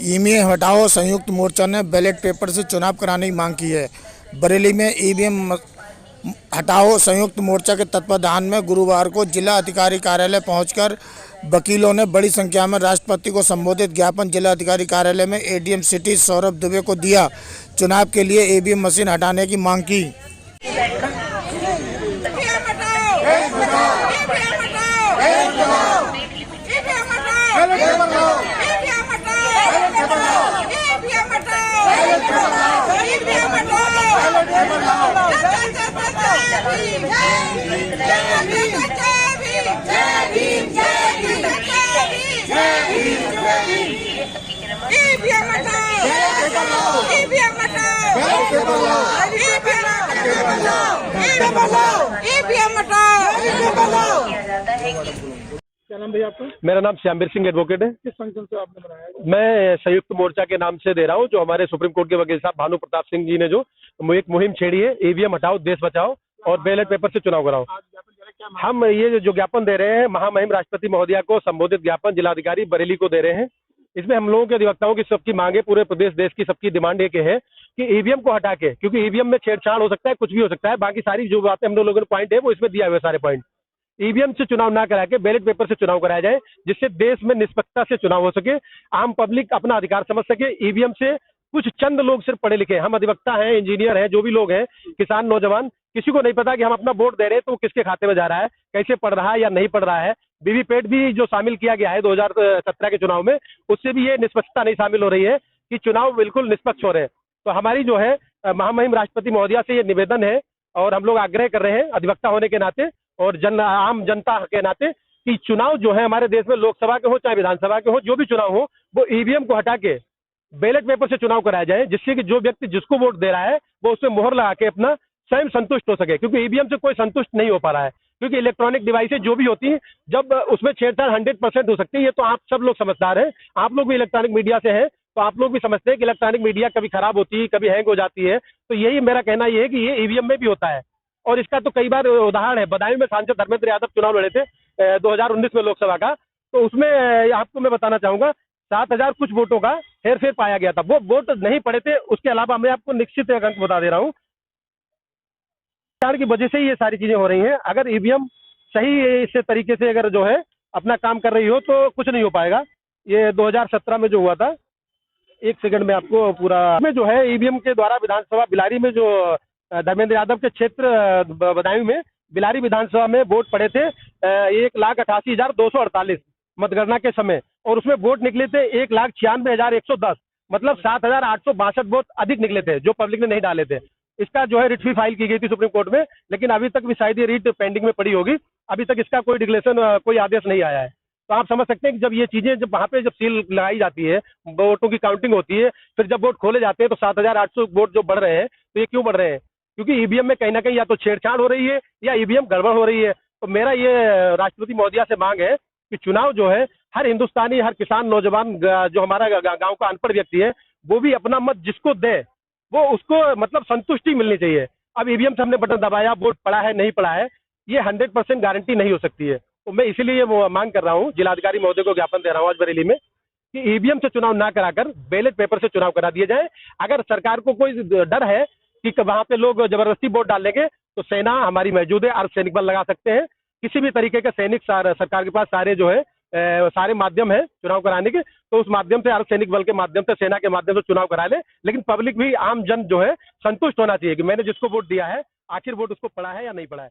EVM हटाओ संयुक्त मोर्चा ने बैलेट पेपर से चुनाव कराने की मांग की है। बरेली में ईवीएम हटाओ संयुक्त मोर्चा के तत्वाधान में गुरुवार को जिला अधिकारी कार्यालय पहुंचकर वकीलों ने बड़ी संख्या में राष्ट्रपति को संबोधित ज्ञापन जिला अधिकारी कार्यालय में एडीएम सिटी सौरभ दुबे को दिया। चुनाव के लिए ईवीएम मशीन हटाने की मांग की। क्या नाम भैया आपका? मेरा नाम श्यामवीर सिंह एडवोकेट है। किस फंक्शन से आपने बनाया है? मैं संयुक्त मोर्चा के नाम से दे रहा हूँ, जो हमारे सुप्रीम कोर्ट के वकील साहब भानु प्रताप सिंह जी ने जो एक मुहिम छेड़ी है, ईवीएम हटाओ देश बचाओ और बैलेट पेपर से चुनाव कराओ। आज ज्ञापन दे रहे हैं, क्या मांग? हम ये जो ज्ञापन दे रहे हैं, महामहिम राष्ट्रपति महोदया को संबोधित ज्ञापन जिलाधिकारी बरेली को दे रहे हैं। इसमें हम लोगों के अधिवक्ताओं की सबकी मांगे, पूरे प्रदेश देश की सबकी डिमांड एक है कि ईवीएम को हटा के, क्योंकि ईवीएम में छेड़छाड़ हो सकता है, कुछ भी हो सकता है, बाकी सारी जो बातें हम लोगों ने पॉइंट है वो इसमें दिया हुआ है सारे पॉइंट। ईवीएम से चुनाव ना करा के बैलेट पेपर से चुनाव कराया जाए, जिससे देश में निष्पक्षता से चुनाव हो सके, आम पब्लिक अपना अधिकार समझ सके। ईवीएम से कुछ चंद लोग सिर्फ पढ़े लिखे, हम अधिवक्ता हैं, इंजीनियर हैं, जो भी लोग हैं, किसान, नौजवान, किसी को नहीं पता कि हम अपना वोट दे रहे हैं तो किसके खाते में जा रहा है, कैसे पढ़ रहा है या नहीं पढ़ रहा है। वीवीपैट भी जो शामिल किया गया है 2017 के चुनाव में, उससे भी ये निष्पक्षता नहीं शामिल हो रही है कि चुनाव बिल्कुल निष्पक्ष हो रहे हैं। तो हमारी जो है महामहिम राष्ट्रपति महोदया से ये निवेदन है और हम लोग आग्रह कर रहे हैं अधिवक्ता होने के नाते और आम जनता के नाते कि चुनाव जो है हमारे देश में लोकसभा के हो चाहे विधानसभा के हो, जो भी चुनाव हो, वो ईवीएम को हटा के बैलेट पेपर से चुनाव कराया जाए, जिससे कि जो व्यक्ति जिसको वोट दे रहा है वो उसमें मोहर लगा के अपना स्वयं संतुष्ट हो सके। क्योंकि ईवीएम से कोई संतुष्ट नहीं हो पा रहा है, क्योंकि इलेक्ट्रॉनिक डिवाइसेज जो भी होती हैं, जब उसमें छेड़छाड़ 100% हो सकती है। ये तो आप सब लोग समझदार हैं, आप लोग भी इलेक्ट्रॉनिक मीडिया से हैं, तो आप लोग भी समझते हैं कि इलेक्ट्रॉनिक मीडिया कभी खराब होती है, कभी हैंग हो जाती है। तो यही मेरा कहना ये है कि ये ईवीएम में भी होता है, और इसका तो कई बार उदाहरण है। बदायूं में सांसद धर्मेंद्र यादव चुनाव लड़े थे 2019 में लोकसभा का, तो उसमें आपको मैं बताना चाहूंगा 7,000 कुछ वोटों का हेरफेर पाया गया था। वो वोट नहीं पड़े थे। उसके अलावा मैं आपको निश्चित एक अंक बता दे रहा हूँ की वजह से ये सारी चीजें हो रही हैं। अगर ईवीएम सही इस तरीके से अगर जो है अपना काम कर रही हो तो कुछ नहीं हो पाएगा। ये 2017 में जो हुआ था, एक सेकंड में आपको पूरा में जो है ईवीएम के द्वारा विधानसभा बिलारी में जो धर्मेंद्र यादव के क्षेत्र बदायूं में बिलारी विधानसभा में वोट पड़े थे 1,88,248 मतगणना के समय, और उसमें वोट निकले थे 1,96,110, मतलब 7,862 वोट अधिक निकले थे जो पब्लिक ने नहीं डाले थे। इसका जो है रिट भी फाइल की गई थी सुप्रीम कोर्ट में, लेकिन अभी तक भी शायद ये रिट पेंडिंग में पड़ी होगी। अभी तक इसका कोई डिक्लेरेशन, कोई आदेश नहीं आया है। तो आप समझ सकते हैं कि जब ये चीजें, जब वहां पे जब सील लगाई जाती है, वोटों की काउंटिंग होती है, फिर जब वोट खोले जाते हैं तो 7,800 वोट जो बढ़ रहे हैं, तो ये क्यों बढ़ रहे हैं? क्योंकि ईवीएम में कहीं ना कहीं या तो छेड़छाड़ हो रही है या ईवीएम गड़बड़ हो रही है। तो मेरा ये राष्ट्रपति महोदया से मांग है कि चुनाव जो है हर हिंदुस्तानी, हर किसान, नौजवान, जो हमारा गांव का अनपढ़ व्यक्ति है, वो भी अपना मत जिसको दे, वो उसको मतलब संतुष्टि मिलनी चाहिए। अब ईवीएम से हमने बटन दबाया, वोट पड़ा है नहीं पड़ा है, ये 100% गारंटी नहीं हो सकती है। तो मैं इसीलिए वो मांग कर रहा हूँ, जिलाधिकारी महोदय को ज्ञापन दे रहा हूँ आज बरेली में, कि ईवीएम से चुनाव ना कराकर बैलेट पेपर से चुनाव करा दिए जाए। अगर सरकार को कोई डर है कि वहां पे लोग जबरदस्ती वोट डालेंगे, तो सेना हमारी मौजूद है, अर्धसैनिक बल लगा सकते हैं। किसी भी तरीके का सैनिक सरकार के पास सारे जो है सारे माध्यम है चुनाव कराने के, तो उस माध्यम से अर्धसैनिक बल के माध्यम से, सेना के माध्यम से चुनाव करा ले। लेकिन पब्लिक भी, आम जन जो है संतुष्ट होना चाहिए कि मैंने जिसको वोट दिया है आखिर वोट उसको पड़ा है या नहीं पड़ा है।